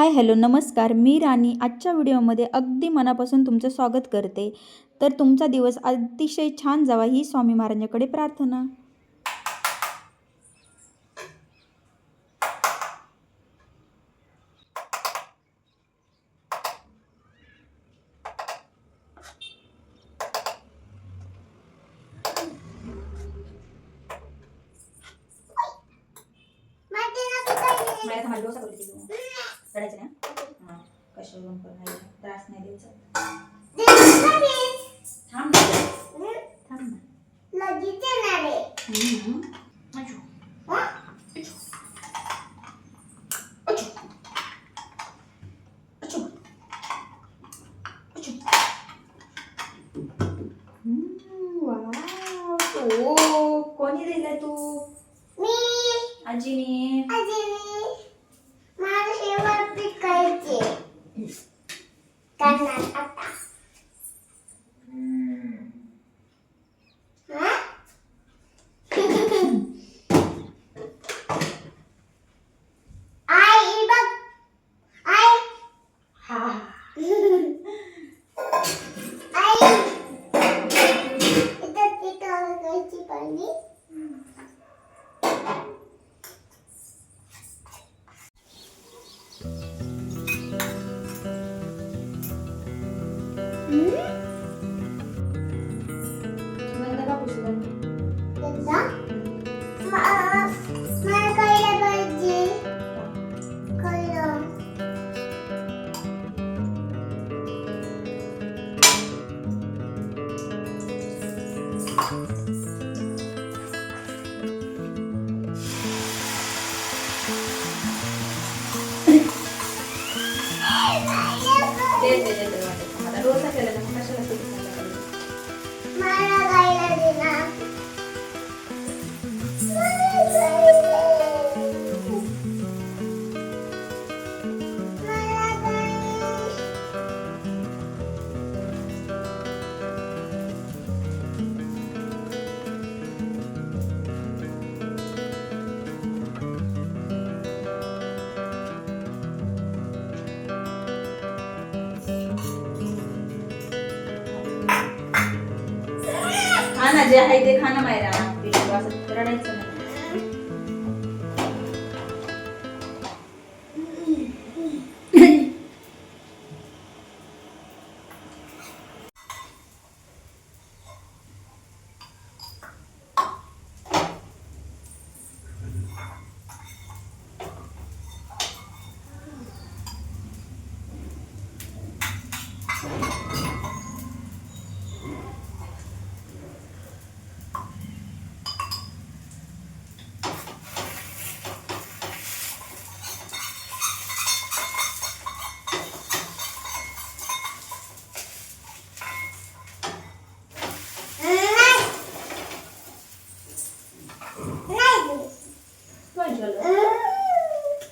Hi hello नमस्कार, मी राणी आजच्या व्हिडिओमध्ये अगदी मनापासून तुमचं स्वागत करते. तर तुमचा दिवस अतिशय छान जावा ही स्वामी महाराजांकडे प्रार्थना. त्रास नाही द्यायचा. थांब थांब लगेच येणार आहे. कोणी दिलाय तू? मी. आजीने. मला शेवट पिकायचे करणार आता. आई बघ आई हा आई इथं पिकायची पाणी. डोसा केला तर कशाला मला गायला देना. खाना जे आहे ते खाना मायरा असं रडायचं नाही.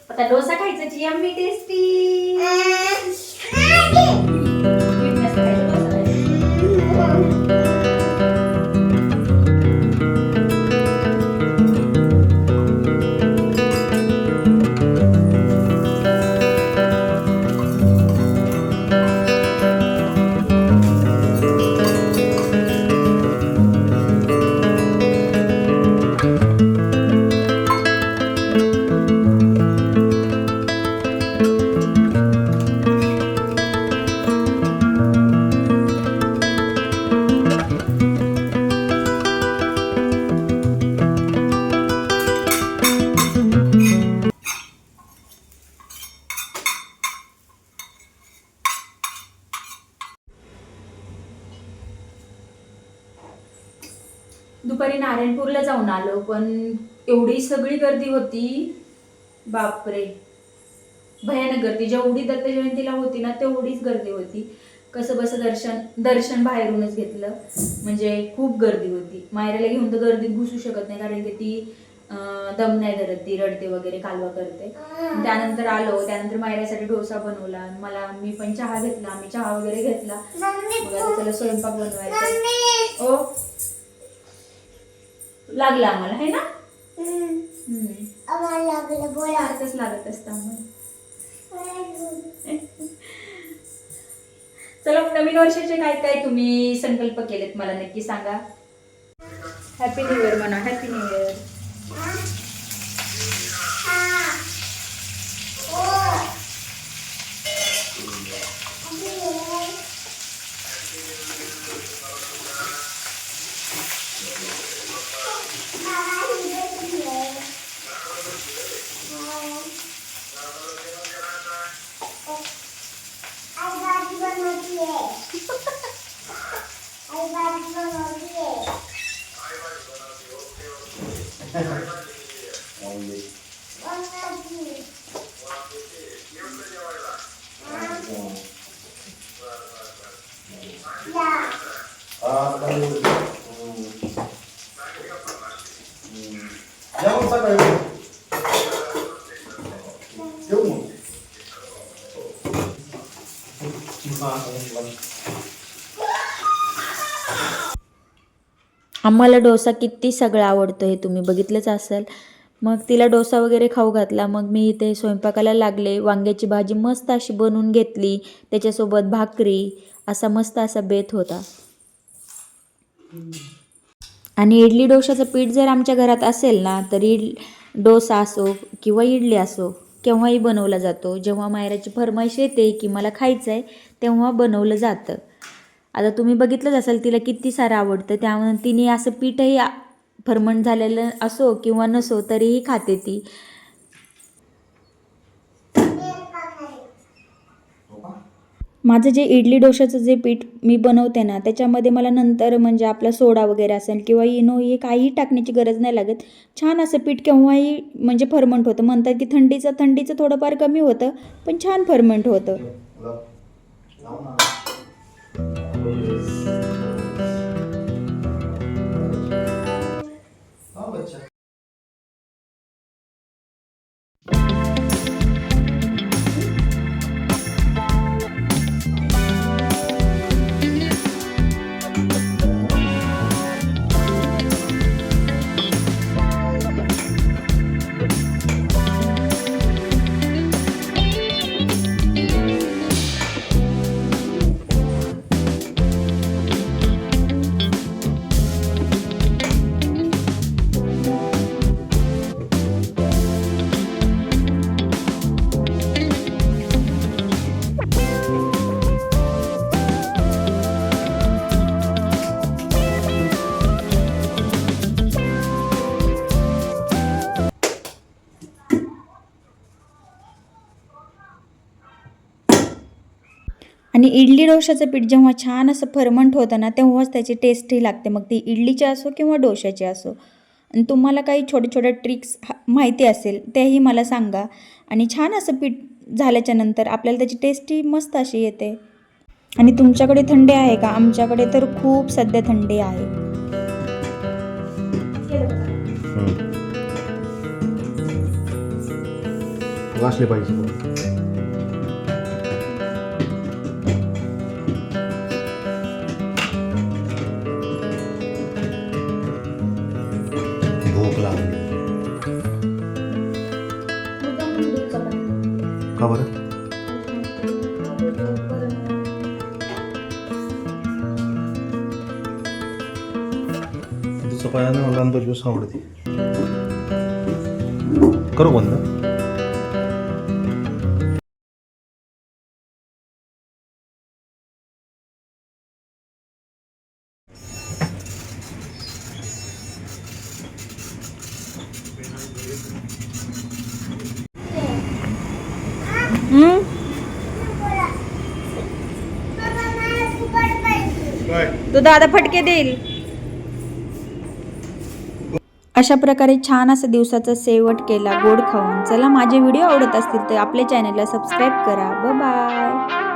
आता डोसा खायचा ची यम्मी टेस्टी. दुपारी नारायणपूरला जाऊन आलो, पण एवढी सगळी गर्दी होती, बापरे भयानक गर्दी. जेवढी दत्त जयंतीला होती ना तेवढीच गर्दी होती. कसं बस दर्शन बाहेरूनच घेतलं, म्हणजे खूप गर्दी होती. मायराला घेऊन तर गर्दीत घुसू शकत नाही, कारण की ती दम नाही धरत, ती रडते वगैरे, कालवा करते. त्यानंतर आलो, त्यानंतर मायरासाठी डोसा बनवला, मी पण चहा घेतला, आम्ही चहा वगैरे घेतला. चला स्वयंपाक बनवायचा. ओ लागला आम्हाला है ना. आम्हाला लागलं, बोला लागत असतं आम्हाला. चला, नवीन वर्षाचे काय काय तुम्ही संकल्प केलेत मला नक्की सांगा. हॅपी न्यू इयर म्हणा, हॅपी न्यू इयर. आम्हाला डोसा किती सगळं आवडतं हे तुम्ही बघितलंच असेल. मग तिला डोसा वगैरे खाऊ घातला. मग मी इथे स्वयंपाकाला लागले. वांग्याची भाजी मस्त अशी बनवून घेतली, त्याच्यासोबत भाकरी, असा मस्त असा बेत होता. आणि इडली डोशाचं पीठ जर आमच्या घरात असेल ना, तर डोसा असो किंवा इडली असो केव्हाही बनवला जातो. जेव्हा मायराची फरमाईश येते की मला खायचं आहे तेव्हा बनवलं जातं. आता तुम्ही बघितलंच असेल तिला किती सारं आवडतं, त्यामुळे तिने असं पीठही फर्मंट झालेलं असो किंवा नसो तरीही खाते ती. माझं जे इडली डोशाचं जे पीठ मी बनवते ना, त्याच्यामध्ये मला नंतर म्हणजे आपला सोडा वगैरे असेल किंवा इनो हे काहीही टाकण्याची गरज नाही लागत. छान असं पीठ केव्हाही म्हणजे फर्मंट होतं. म्हणतात की थंडीचं थोडंफार कमी होतं, पण छान फर्मंट होतं. आणि इडली डोशाचं पीठ जेव्हा छान असं फर्मंट होतं ना, तेव्हाच त्याची टेस्टही लागते. मग ती इडलीची असो किंवा डोशाची असो. आणि तुम्हाला काही छोटे ट्रिक्स माहिती असेल तेही मला सांगा. आणि छान असं पीठ झाल्याच्या नंतर आपल्याला त्याची टेस्टही मस्त अशी येते. आणि तुमच्याकडे थंडी आहे का? आमच्याकडे तर खूप सध्या थंडी आहे. वाचले पाहिजे. भूक लागली का बरं? तुझं पायानं मला आंबा ज्यूस आवडते. करू बंद. तो दादा फटके देईल. अशा प्रकारे छान असं दिवसाचा शेवट केला गोड खाऊन. चला, माझे व्हिडिओ आवडत असतील तर आपल्या चॅनलला सबस्क्राईब करा. बाय.